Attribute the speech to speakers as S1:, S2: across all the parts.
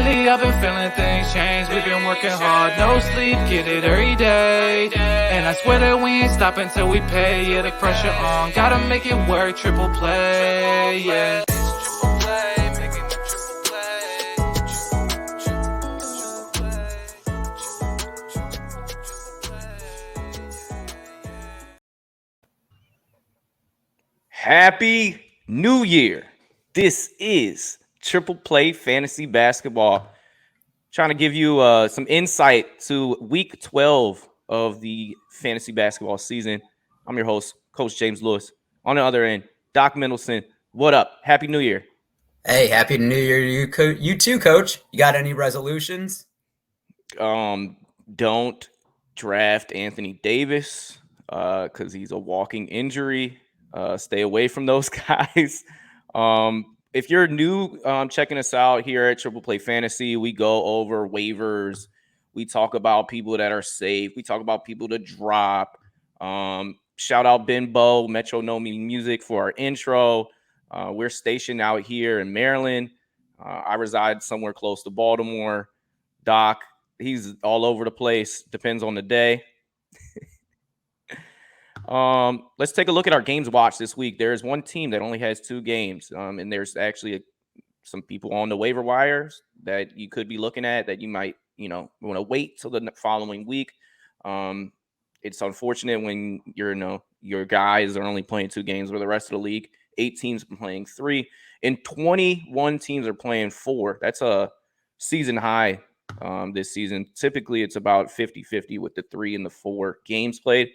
S1: Lately I've been feeling things change. We've been working hard, no sleep, get it every day. And I swear that we ain't stopping till we pay. Yeah, the pressure on, gotta make it work, triple play, yeah.
S2: Happy New Year. This is Triple Play Fantasy Basketball. Trying to give you some insight to week 12 of the fantasy basketball season. I'm your host, Coach James Lewis. On the other end, Doc Mendelson. What up? Happy New Year.
S3: Hey, happy New Year to you too, Coach. You got any resolutions?
S2: Don't draft Anthony Davis because he's a walking injury. Stay away from those guys. If you're new checking us out here at Triple Play Fantasy, we go over waivers. We talk about people that are safe. We talk about people to drop. Shout out Benbow, Metro Know Me Music for our intro. We're stationed out here in Maryland. I reside somewhere close to Baltimore. Doc, he's all over the place. Depends on the day. Let's take a look at our games watched this week. There's one team that only has 2 games, and there's actually some people on the waiver wires that you could be looking at that you might, want to wait till the following week. It's unfortunate when your guys are only playing 2 games, where the rest of the league, 8 teams are playing 3, and 21 teams are playing 4. That's a season high this season. Typically, it's about 50-50 with the 3 and the 4 games played.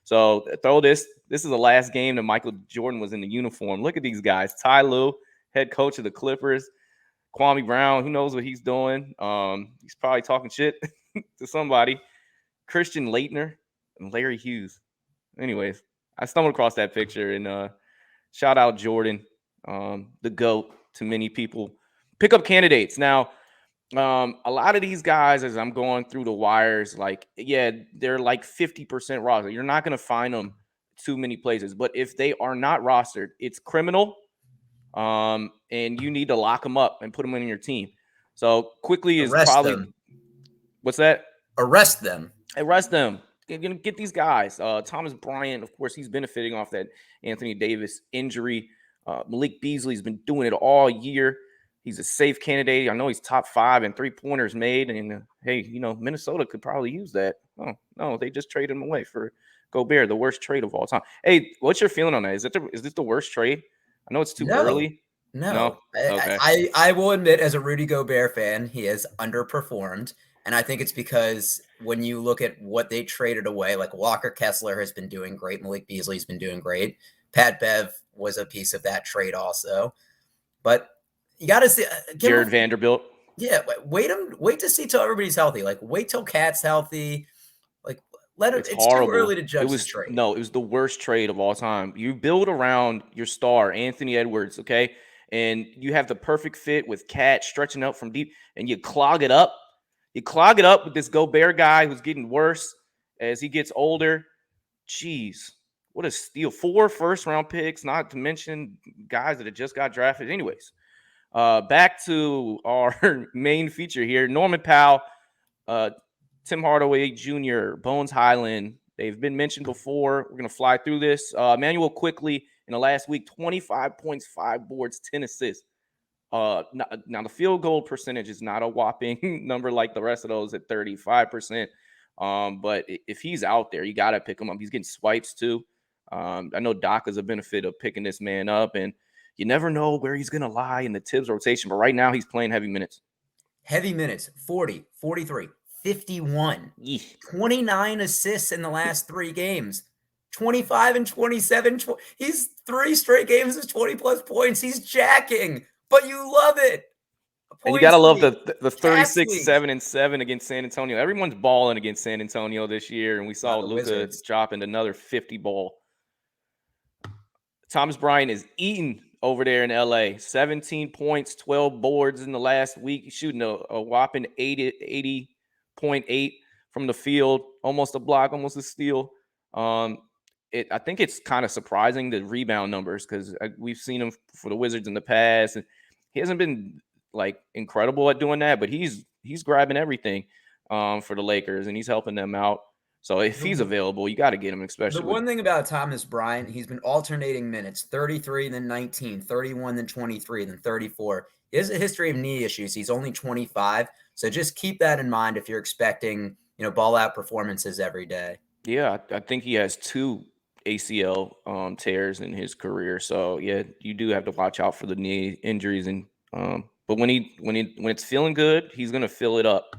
S2: So throw this is the last game that Michael Jordan was in the uniform. Look at these guys. Ty Lue, head coach of the Clippers. Kwame Brown, who knows what he's doing? He's probably talking shit to somebody. Christian Laettner and Larry Hughes. Anyways, I stumbled across that picture, and shout out Jordan, the GOAT to many people. Pickup candidates. Now, a lot of these guys, as I'm going through the wires, they're like 50% roster. You're not going to find them too many places, but if they are not rostered, it's criminal. And you need to lock them up and put them in your team. So Quickley is probably what's that?
S3: Arrest them.
S2: Get these guys. Thomas Bryant, of course, he's benefiting off that Anthony Davis injury. Malik Beasley's been doing it all year. He's a safe candidate. I know he's top 5 in 3-pointers made. And hey, Minnesota could probably use that. Oh, no, they just traded him away for Gobert, the worst trade of all time. Hey, what's your feeling on that? Is this the worst trade? I know it's too early.
S3: No.
S2: Okay.
S3: I will admit, as a Rudy Gobert fan, he has underperformed. And I think it's because when you look at what they traded away, like Walker Kessler has been doing great. Malik Beasley's been doing great. Pat Bev was a piece of that trade also. But you got to see
S2: Jared Vanderbilt.
S3: Yeah, wait to see till everybody's healthy. Like, wait till Cat's healthy. Like, let him. It's too early to judge the trade.
S2: No, it was the worst trade of all time. You build around your star, Anthony Edwards, okay, and you have the perfect fit with Cat stretching out from deep, and you clog it up. You clog it up with this Gobert guy who's getting worse as he gets older. Jeez, what a steal! 4 first-round picks, not to mention guys that had just got drafted. Anyways. Back to our main feature here. Norman Powell, Tim Hardaway Jr., Bones Hyland. They've been mentioned before. We're going to fly through this. Immanuel Quickley in the last week, 25 points, 5 boards, 10 assists. Now, the field goal percentage is not a whopping number like the rest of those at 35%. But if he's out there, you got to pick him up. He's getting swipes too. I know Doc is a benefit of picking this man up, and you never know where he's going to lie in the Tibbs rotation, but right now he's playing heavy minutes.
S3: 40, 43, 51, 29 assists in the last 3 games, 25 and 27. He's 3 straight games of 20-plus points. He's jacking, but you love it.
S2: And you got to love the 36, 7, and 7 against San Antonio. Everyone's balling against San Antonio this year, and we saw Luka dropping another 50 ball. Thomas Bryant is eating over there in LA. 17 points, 12 boards in the last week. He's shooting a whopping 80.8 from the field. Almost a block, almost a steal. I think it's kind of surprising, the rebound numbers, because we've seen him for the Wizards in the past. And he hasn't been like incredible at doing that, but he's grabbing everything for the Lakers, and he's helping them out. So if he's available, you got to get him, especially
S3: The one thing about Thomas Bryant, he's been alternating minutes, 33, then 19, 31, then 23, then 34. He has a history of knee issues. He's only 25. So just keep that in mind if you're expecting, ball out performances every day.
S2: Yeah, I think he has 2 ACL tears in his career. So yeah, you do have to watch out for the knee injuries. And but when it's feeling good, he's gonna fill it up.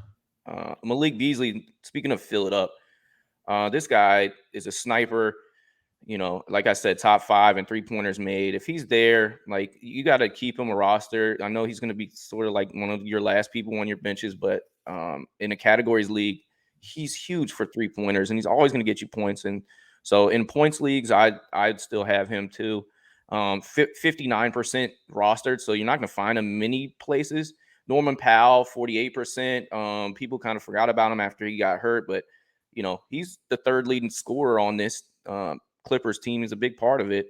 S2: Malik Beasley, speaking of fill it up, this guy is a sniper. Like I said, top 5 and 3-pointers made. If he's there, like, you got to keep him a roster. I know he's going to be sort of like one of your last people on your benches, but in a categories league, he's huge for 3-pointers, and he's always going to get you points. And so in points leagues, I'd still have him too. 59% rostered, so you're not going to find him many places. Norman Powell, 48%. People kind of forgot about him after he got hurt, but he's the 3rd leading scorer on this Clippers team. Is a big part of it.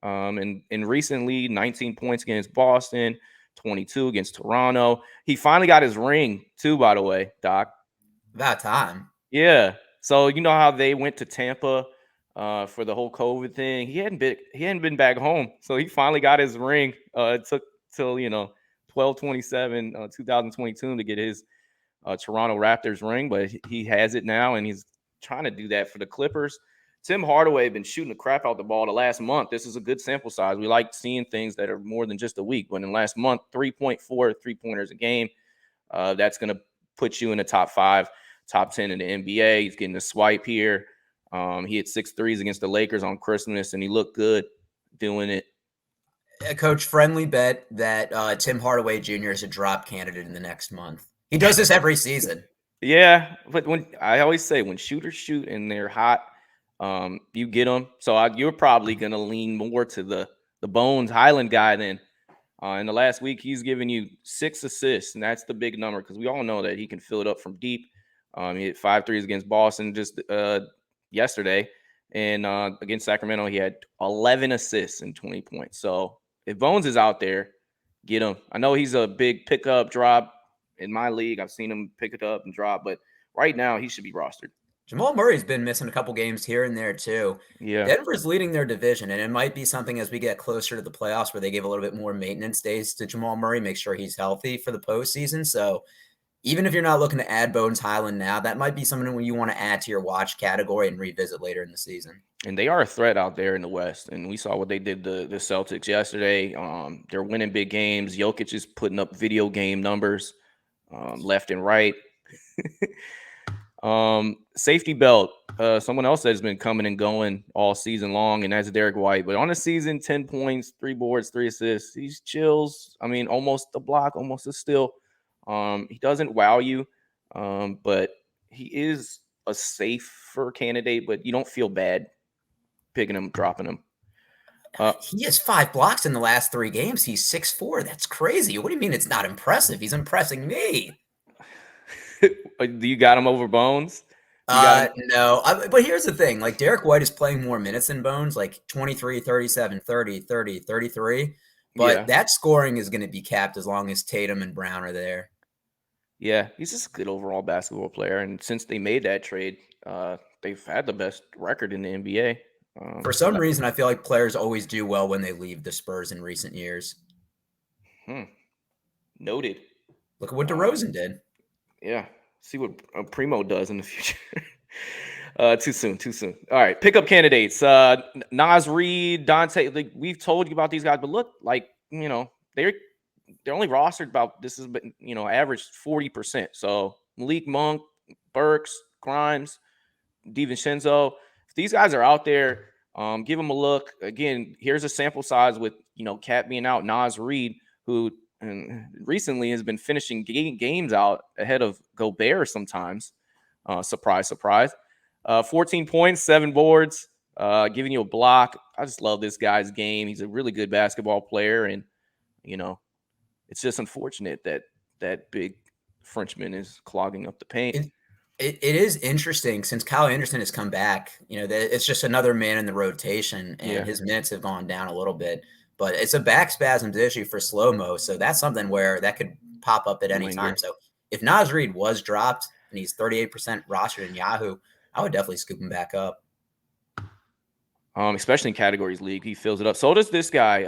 S2: And recently, 19 points against Boston, 22 against Toronto. He finally got his ring too, by the way, Doc.
S3: About time.
S2: Yeah. So you know how they went to Tampa for the whole COVID thing. He hadn't been back home, so he finally got his ring. It took till 12/27/2022 to get his Toronto Raptors ring, but he has it now, and he's trying to do that for the Clippers. Tim Hardaway been shooting the crap out the ball the last month. This is a good sample size. We like seeing things that are more than just a week. But in the last month, 3.4 3-pointers a game. That's going to put you in the top 5, top 10 in the NBA. He's getting a swipe here. He hit 6 threes against the Lakers on Christmas, and he looked good doing it.
S3: Coach, friendly bet that Tim Hardaway Jr. is a drop candidate in the next month. He does this every season.
S2: Yeah, but I always say when shooters shoot and they're hot, you get them. So you're probably going to lean more to the Bones Hyland guy then. In the last week, he's given you 6 assists, and that's the big number because we all know that he can fill it up from deep. He hit 5 threes against Boston just yesterday, and against Sacramento, he had 11 assists and 20 points. So if Bones is out there, get him. I know he's a big pickup drop in my league. I've seen him pick it up and drop, but right now he should be rostered.
S3: Jamal Murray's been missing a couple games here and there too.
S2: Yeah.
S3: Denver's leading their division, and it might be something as we get closer to the playoffs where they give a little bit more maintenance days to Jamal Murray, make sure he's healthy for the postseason. So even if you're not looking to add Bones Hyland now, that might be something you want to add to your watch category and revisit later in the season.
S2: And they are a threat out there in the West. And we saw what they did to the Celtics yesterday. They're winning big games. Jokic is putting up video game numbers left and right. Safety belt. Someone else that's been coming and going all season long, and that's Derrick White. But on the season, 10 points, 3 boards, 3 assists. He's chills. I mean, almost a block, almost a steal. He doesn't wow you, but he is a safer candidate, but you don't feel bad picking him, dropping him.
S3: He has 5 blocks in the last 3 games. He's 6'4". That's crazy. What do you mean it's not impressive? He's impressing me.
S2: Do you got him over Bones?
S3: No. But here's the thing. Like, Derrick White is playing more minutes than Bones, like 23, 37, 30, 30, 33. But that scoring is going to be capped as long as Tatum and Brown are there.
S2: Yeah, he's just a good overall basketball player. And since they made that trade, they've had the best record in the NBA.
S3: For some reason, I feel like players always do well when they leave the Spurs in recent years.
S2: Noted.
S3: Look at what DeRozan did.
S2: Yeah. See what Primo does in the future. Too soon. All right. Pickup candidates. Naz Reid, Donte. Like, we've told you about these guys, but look, like, they're only rostered about, this is, average 40%. So Malik Monk, Burks, Grimes, DiVincenzo. If these guys are out there, give them a look. Again, here's a sample size with, Cat being out. Naz Reid, who recently has been finishing games out ahead of Gobert sometimes. Surprise, surprise. 14 points, 7 boards, giving you a block. I just love this guy's game. He's a really good basketball player, and it's just unfortunate that big Frenchman is clogging up the paint.
S3: It is interesting since Kyle Anderson has come back. It's just another man in the rotation, and his minutes have gone down a little bit. but it's a back spasms issue for slow-mo. So that's something where that could pop up at any time. So if Naz Reid was dropped and he's 38% rostered in Yahoo, I would definitely scoop him back up.
S2: Especially in categories league, he fills it up. So does this guy,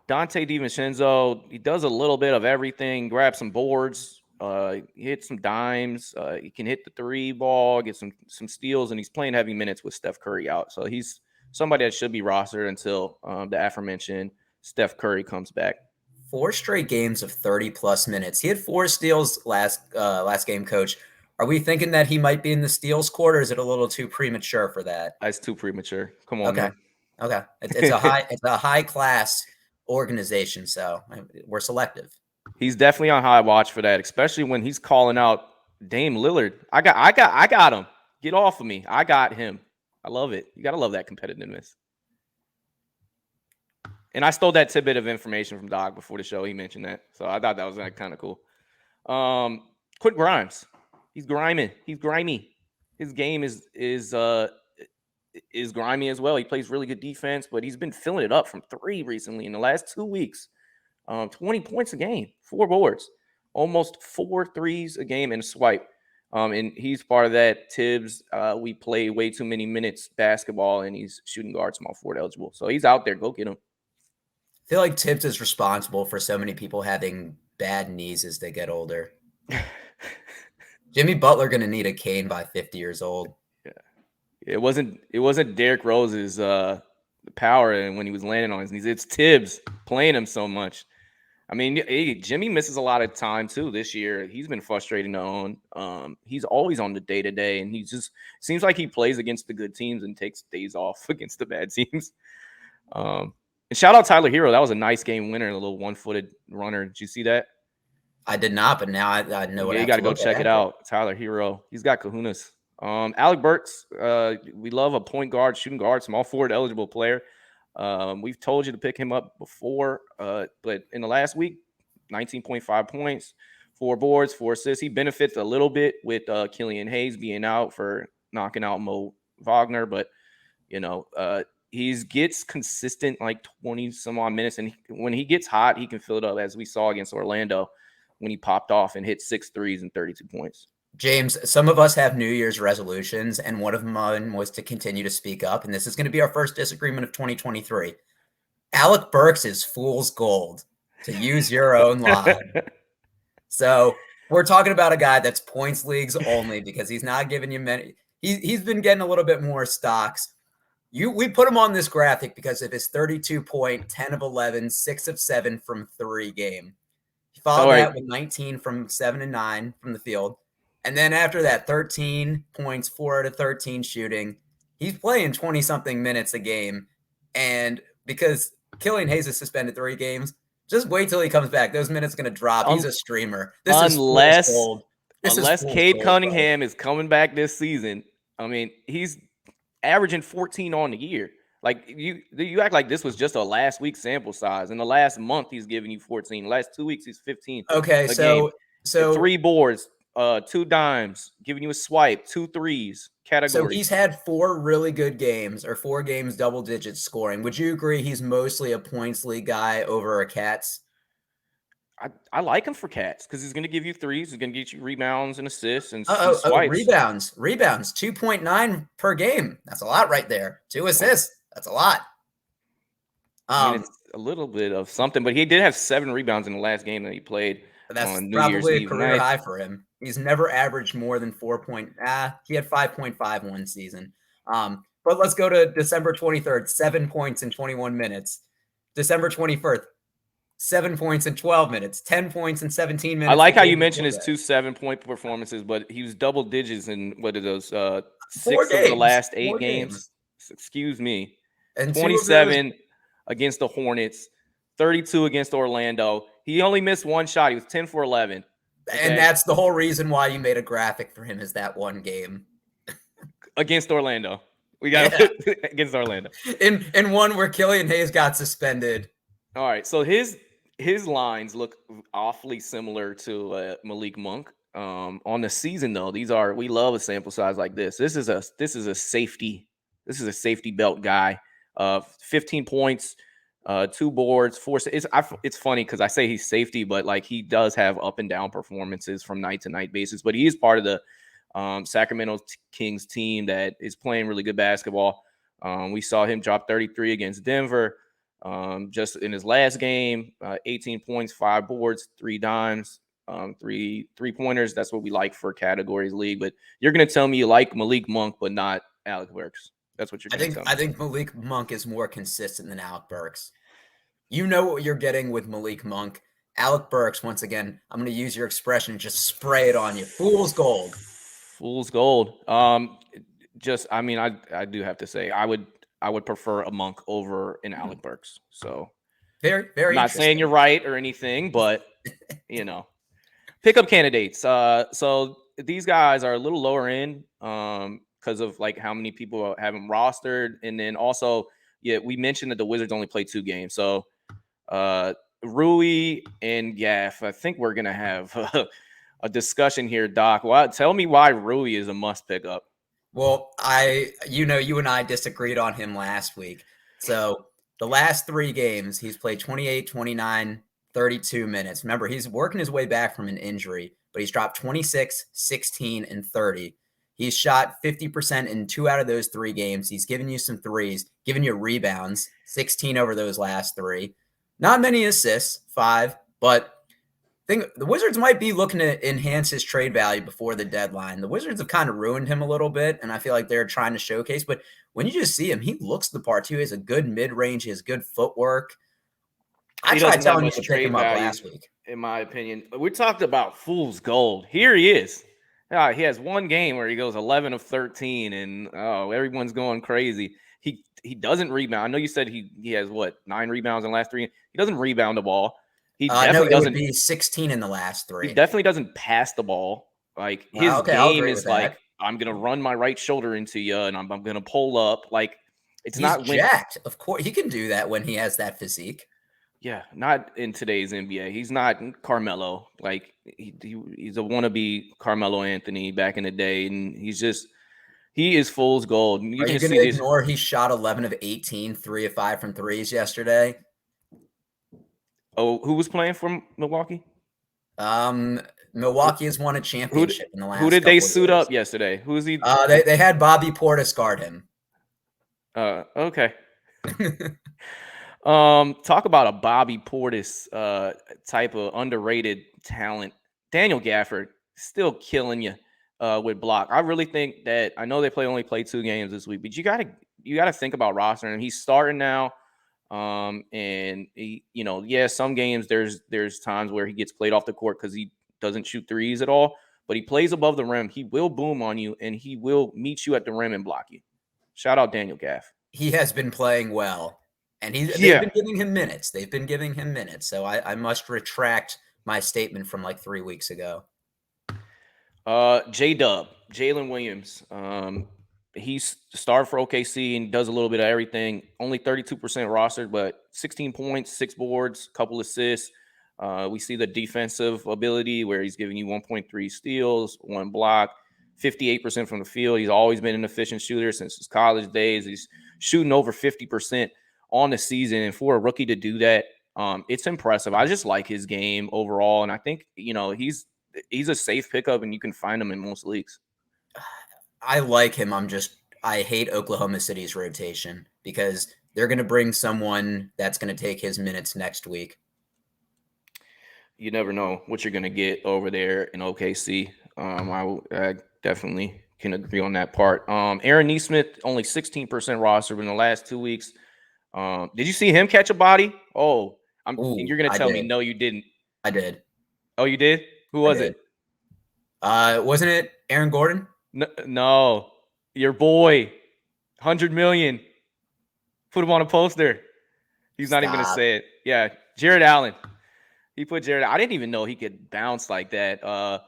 S2: Donte DiVencenzo. He does a little bit of everything. Grab some boards, hit some dimes. He can hit the 3 ball, get some steals, and he's playing heavy minutes with Steph Curry out. So he's somebody that should be rostered until the aforementioned Steph Curry comes back.
S3: 4 straight games of 30+ minutes. He had 4 steals last game, Coach. Are we thinking that he might be in the steals quarter? Or is it a little too premature for that?
S2: It's too premature. Come on,
S3: okay.
S2: man.
S3: Okay, it's a high class organization, so we're selective.
S2: He's definitely on high watch for that, especially when he's calling out Dame Lillard. I got him. Get off of me. I got him. I love it. You gotta love that competitiveness. And I stole that tidbit of information from Doc before the show. He mentioned that, so I thought that was kind of cool. Quintin Grimes. He's grimy. His game is grimy as well. He plays really good defense, but he's been filling it up from 3 recently in the last 2 weeks. 20 points a game, 4 boards, almost 4 threes a game and a swipe. And he's part of that. Tibbs, we play way too many minutes basketball, and he's shooting guard, small forward eligible. So he's out there. Go get him.
S3: I feel like Tibbs is responsible for so many people having bad knees as they get older. Jimmy Butler going to need a cane by 50 years old.
S2: Yeah, it wasn't Derrick Rose's power and when he was landing on his knees. It's Tibbs playing him so much. I mean, Jimmy misses a lot of time too this year. He's been frustrating to own. He's always on the day-to-day, and he just seems like he plays against the good teams and takes days off against the bad teams. And shout out Tyler Hero. That was a nice game winner, a little one-footed runner. Did you see that?
S3: I did not, but now I know what.
S2: Yeah, you got to go check it out. Tyler Hero. He's got kahunas. Alec Burks. We love a point guard, shooting guard, small forward eligible player. We've told you to pick him up before, but in the last week, 19.5 points, 4 boards, 4 assists. He benefits a little bit with Killian Hayes being out for knocking out Mo Wagner, but he gets consistent like 20 some odd minutes, and when he gets hot, he can fill it up, as we saw against Orlando when he popped off and hit 6 threes and 32 points.
S3: James, some of us have New Year's resolutions, and one of mine was to continue to speak up, and this is going to be our first disagreement of 2023. Alec Burks is fool's gold, to use your own line. So we're talking about a guy that's points leagues only because he's not giving you many. He's been getting a little bit more stocks. We put him on this graphic because of his 32-point, 10 of 11, 6 of 7 from 3 game. He followed that with 19 from 7 and 9 from the field. And then after that, 13 points, 4 out of 13 shooting. He's playing 20-something minutes a game. And because Killian Hayes is suspended 3 games, just wait till he comes back. Those minutes are going to drop. He's a streamer.
S2: Unless Cade Cunningham is coming back this season. I mean, he's averaging 14 on the year. Like, you act like this was just a last week sample size. In the last month, he's giving you 14. The last 2 weeks, he's 15.
S3: Okay, so
S2: 3 boards. 2 dimes, giving you a swipe, 2 threes, category.
S3: So he's had 4 really good games, or 4 games double digits scoring. Would you agree he's mostly a points league guy over a Cats?
S2: I like him for Cats because he's going to give you threes. He's going to get you rebounds and assists and swipes.
S3: Rebounds, 2.9 per game. That's a lot right there. 2 assists. That's a lot.
S2: I mean, it's a little bit of something, but he did have 7 rebounds in the last game that he played.
S3: That's probably a career high for him. He's never averaged more than 4 point. He had 5.5 one season. But let's go to December 23rd, 7 points in 21 minutes. December 21st, 7 points in 12 minutes, 10 points in 17 minutes.
S2: I like how you mentioned his 2 7-point performances, but he was double digits in what are those 6 of the last 8 games. Excuse me. And 27 against the Hornets, 32 against Orlando. He only missed 1 shot. He was 10 for 11.
S3: Okay. And that's the whole reason why you made a graphic for him, is that one game.
S2: Against Orlando. We got against Orlando.
S3: In one where Killian Hayes got suspended.
S2: All right. So his lines look awfully similar to Malik Monk. On the season, though, we love a sample size like this. This is a safety belt guy. 15 points. 2 boards, 4. It's funny because I say he's safety, but like he does have up and down performances from night to night basis. But he is part of the Sacramento Kings team that is playing really good basketball. We saw him drop 33 against Denver just in his last game. 18 points, 5 boards, 3 dimes, 3 3-pointers. That's what we like for categories league. But you're gonna tell me you like Malik Monk, but not Alec Burks. That's what you're going to tell me.
S3: I think Malik Monk is more consistent than Alec Burks. You know what you're getting with Malik Monk. Alec Burks, once again, I'm going to use your expression, just spray it on you. Fool's gold.
S2: Fool's gold. I do have to say, I would prefer a Monk over an Alec Burks. So
S3: very, very.
S2: I'm not saying you're right or anything, but pickup candidates. So these guys are a little lower in. Because of like how many people have him rostered. And then also, we mentioned that the Wizards only play 2 games. So Rui and Gaff, I think we're going to have a discussion here, Doc. Tell me why Rui is a must pick up.
S3: Well, you and I disagreed on him last week. So the last 3 games, he's played 28, 29, 32 minutes. Remember, he's working his way back from an injury, but he's dropped 26, 16, and 30. He's shot 50% in 2 out of those 3 games. He's given you some threes, given you rebounds, 16 over those last 3. Not many assists, 5, but the Wizards might be looking to enhance his trade value before the deadline. The Wizards have kind of ruined him a little bit, and I feel like they're trying to showcase. But when you just see him, he looks the part too. He has a good mid-range. He has good footwork. I tried telling you to pick him up last week.
S2: In my opinion, we talked about fool's gold. Here he is. He has 1 game where he goes 11 of 13, and everyone's going crazy. He doesn't rebound. I know you said he has 9 rebounds in the last 3. He doesn't rebound the ball. He definitely doesn't.
S3: Be 16 in the last 3.
S2: He definitely doesn't pass the ball. Like his game is like, I'm gonna run my right shoulder into you, and I'm gonna pull up. Like he's not
S3: jacked. Of course, he can do that when he has that physique.
S2: Yeah, not in today's NBA. He's not Carmelo. Like he's a wannabe Carmelo Anthony back in the day, and he is fool's gold.
S3: Are you going to ignore he shot 11 of 18, 3 of 5 from threes yesterday?
S2: Oh, who was playing for Milwaukee?
S3: Milwaukee has won a championship in the last.
S2: Who did they suit up yesterday? Who's he?
S3: They had Bobby Portis guard him.
S2: Okay. Talk about a Bobby Portis type of underrated talent. Daniel Gafford still killing you with block. I really think that I know they only play 2 games this week, but you gotta think about rostering him. He's starting now. And he, some games there's times where he gets played off the court because he doesn't shoot threes at all, but he plays above the rim. He will boom on you, and he will meet you at the rim and block you. Shout out Daniel Gaff.
S3: He has been playing well. And they've been giving him minutes. They've been giving him minutes. So I must retract my statement from like 3 weeks ago.
S2: J-Dub, Jalen Williams. He's started for OKC and does a little bit of everything. Only 32% rostered, but 16 points, 6 boards, couple assists. We see the defensive ability where he's giving you 1.3 steals, 1 block, 58% from the field. He's always been an efficient shooter since his college days. He's shooting over 50% on the season, and for a rookie to do that, it's impressive. I just like his game overall, and I think he's a safe pickup, and you can find him in most leagues.
S3: I like him. I hate Oklahoma City's rotation because they're going to bring someone that's going to take his minutes next week.
S2: You never know what you're going to get over there in OKC. I definitely can agree on that part. Aaron Nesmith, only 16% roster in the last 2 weeks. Did you see him catch a body? Oh, you're going to tell me no, you didn't.
S3: I did.
S2: Oh, you did? Who was it?
S3: Wasn't it Aaron Gordon?
S2: No, your boy, 100 million. Put him on a poster. He's not even going to say it. Yeah, Jared Allen. He put Jared. I didn't even know he could bounce like that.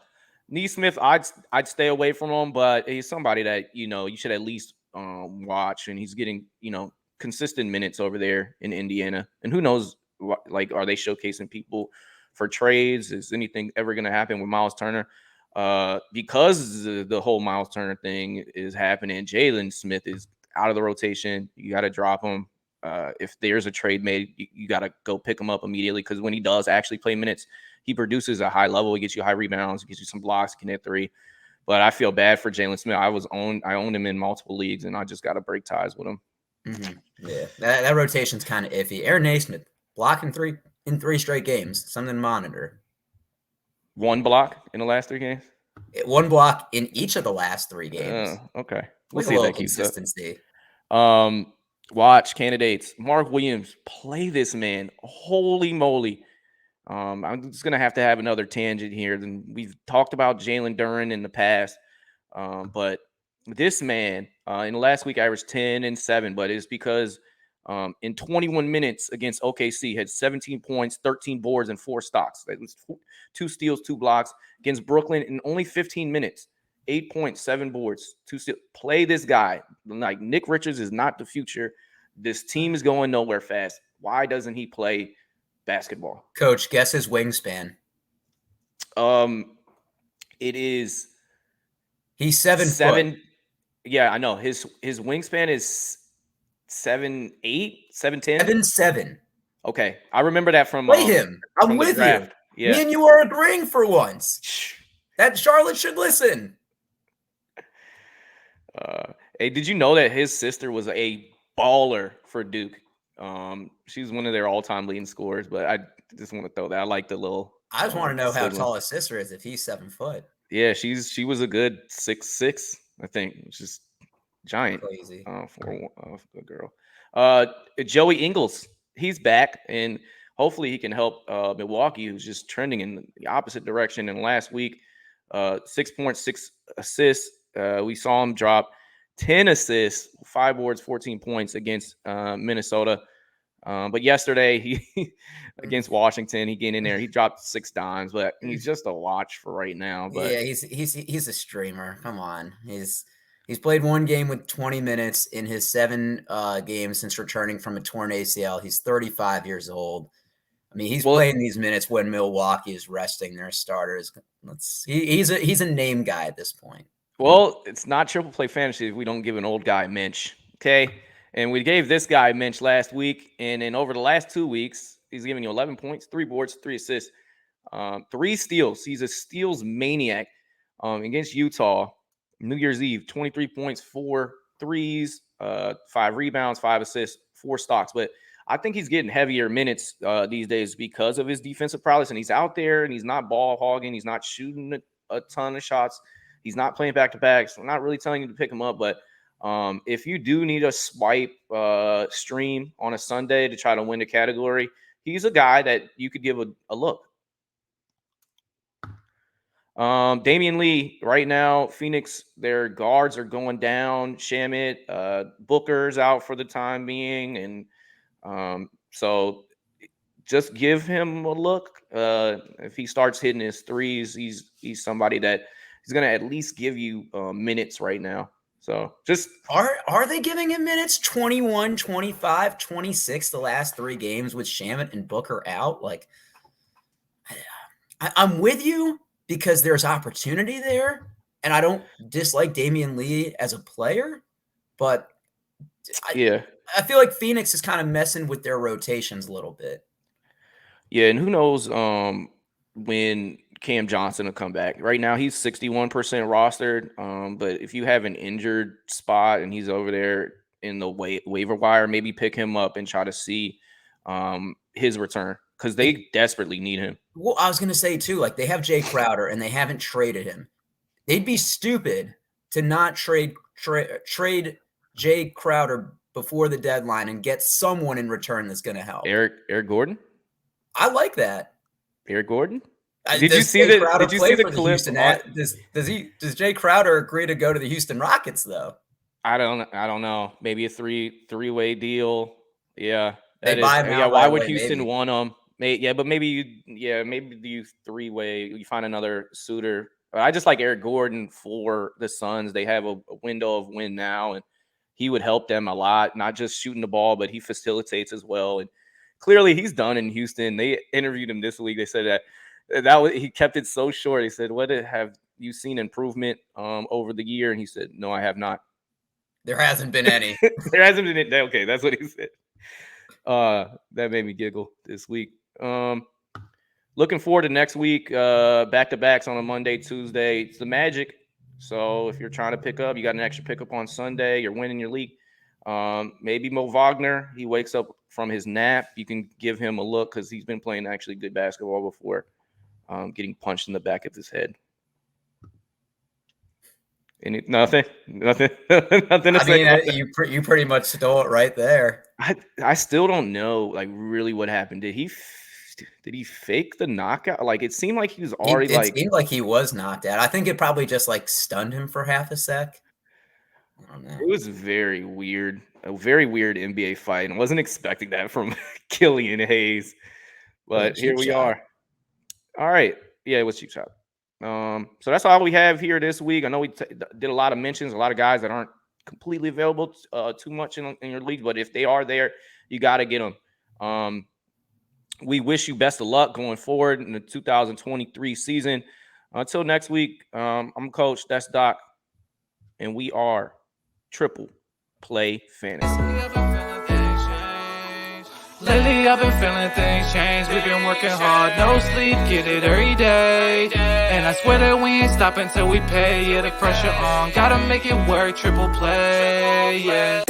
S2: Nesmith, I'd stay away from him, but he's somebody that you should at least watch, and he's getting consistent minutes over there in Indiana. And who knows, are they showcasing people for trades? Is anything ever going to happen with Miles Turner? Because the whole Miles Turner thing is happening, Jalen Smith is out of the rotation. You got to drop him. if there's a trade made, you got to go pick him up immediately, because when he does actually play minutes, he produces a high level. He gets you high rebounds, he gets you some blocks, he can hit three. But I feel bad for Jalen Smith. I owned him in multiple leagues, and I just got to break ties with him.
S3: Mm-hmm. Yeah, that rotation's kind of iffy. Aaron Nesmith blocking in 3 straight games. Something to monitor.
S2: 1 block in the last 3 games.
S3: 1 block in each of the last 3 games.
S2: Okay, we'll
S3: With
S2: see
S3: a
S2: if
S3: little
S2: that keeps
S3: consistency.
S2: up. Watch candidates. Mark Williams, play this man. Holy moly. I'm just gonna have to have another tangent here. Then we've talked about Jalen Duren in the past, but this man in the last week averaged 10 and 7, but it's because in 21 minutes against OKC had 17 points, 13 boards, and 4 stocks. That was 2 steals, 2 blocks. Against Brooklyn in only 15 minutes, 8 points, 7 boards, 2 steals. Play this guy. Like, Nick Richards is not the future. This team is going nowhere fast. Why doesn't he play basketball?
S3: Coach, guess his wingspan.
S2: It is.
S3: He's 7 foot.
S2: Yeah, I know. His wingspan is 7'8", 7'10".
S3: 7'7".
S2: Okay, I remember that from.
S3: Play him. I'm with you.
S2: Yeah.
S3: Me and you are agreeing for once. That Charlotte should listen.
S2: Hey, did you know that his sister was a baller for Duke? She was one of their all-time leading scorers, but I just want to throw that. I like the little.
S3: I just want to know how tall his sister is if he's 7 foot.
S2: Yeah, she was a good 6'6", I think, which is giant.
S3: Crazy.
S2: For a girl. Joey Ingles, he's back, and hopefully he can help Milwaukee, who's just trending in the opposite direction. And last week, 6.6 assists. We saw him drop 10 assists, 5 boards, 14 points against Minnesota. But yesterday, he against Washington, he get in there. He dropped 6 dimes, but he's just a watch for right now. But
S3: yeah, he's a streamer. Come on, he's played 1 game with 20 minutes in his 7 games since returning from a torn ACL. He's 35 years old. I mean, he's playing these minutes when Milwaukee is resting their starters. He's a name guy at this point.
S2: Well, it's not triple play fantasy if we don't give an old guy a mensch, okay? And we gave this guy a mensch last week, and then over the last 2 weeks, he's giving you 11 points, 3 boards, 3 assists, 3 steals. He's a steals maniac. Against Utah, New Year's Eve, 23 points, 4 threes, 5 rebounds, 5 assists, 4 stocks. But I think he's getting heavier minutes these days because of his defensive prowess, and he's out there, and he's not ball hogging. He's not shooting a ton of shots. He's not playing back-to-backs. I'm not really telling you to pick him up, but if you do need a swipe stream on a Sunday to try to win the category, he's a guy that you could give a look. Damion Lee, right now, Phoenix, their guards are going down. Shamit, Booker's out for the time being, and so just give him a look. If he starts hitting his threes, he's somebody that he's going to at least give you minutes right now. So just
S3: are they giving him minutes? 21, 25, 26 the last 3 games with Shamit and Booker out? Like, I'm with you because there's opportunity there, and I don't dislike Damion Lee as a player, but I feel like Phoenix is kind of messing with their rotations a little bit.
S2: Yeah, and who knows when Cam Johnson will come back. Right now, he's 61% rostered, but if you have an injured spot and he's over there in the waiver wire, maybe pick him up and try to see his return because they desperately need him.
S3: Well, I was going to say, too, like they have Jay Crowder and they haven't traded him. They'd be stupid to not trade Jay Crowder before the deadline and get someone in return that's going to help.
S2: Eric Gordon?
S3: I like that.
S2: Eric Gordon? Did you see the clip?
S3: Does Jay Crowder agree to go to the Houston Rockets though?
S2: I don't know. Maybe a three-way deal. Yeah.
S3: They buy him out.
S2: Yeah, why would Houston want him? But maybe you 3-way, you find another suitor. I just like Eric Gordon for the Suns. They have a window of win now, and he would help them a lot, not just shooting the ball, but he facilitates as well. And clearly he's done in Houston. They interviewed him this week. They said that he kept it so short. He said, have you seen improvement over the year? And he said, no, I have not.
S3: There hasn't been any.
S2: There hasn't been. Okay, that's what he said. That made me giggle this week. Looking forward to next week. Back-to-backs on a Monday, Tuesday. It's the Magic. So if you're trying to pick up, you got an extra pickup on Sunday. You're winning your league. Maybe Mo Wagner. He wakes up from his nap. You can give him a look because he's been playing actually good basketball before getting punched in the back of his head. Nothing to say.
S3: You pretty much stole it right there.
S2: I still don't know, like, really what happened. Did he fake the knockout? Like, it seemed like he was already
S3: it seemed like he was knocked out. I think it probably just like stunned him for half a sec. I don't know.
S2: It was very weird, a very weird NBA fight. I wasn't expecting that from Killian Hayes, but here we are. All right, yeah, it was cheap shot. So that's all we have here this week. I know we did a lot of mentions, a lot of guys that aren't completely available too much in your league, but if they are there, you got to get them. We wish you best of luck going forward in the 2023 season. Until next week, I'm Coach, that's Doc, and we are Triple Play Fantasy.
S1: Lately I've been feeling things change. We've been working hard, no sleep, get it every day. And I swear that we ain't stopping till we pay. Yeah, the pressure on, gotta make it work, triple play, yeah.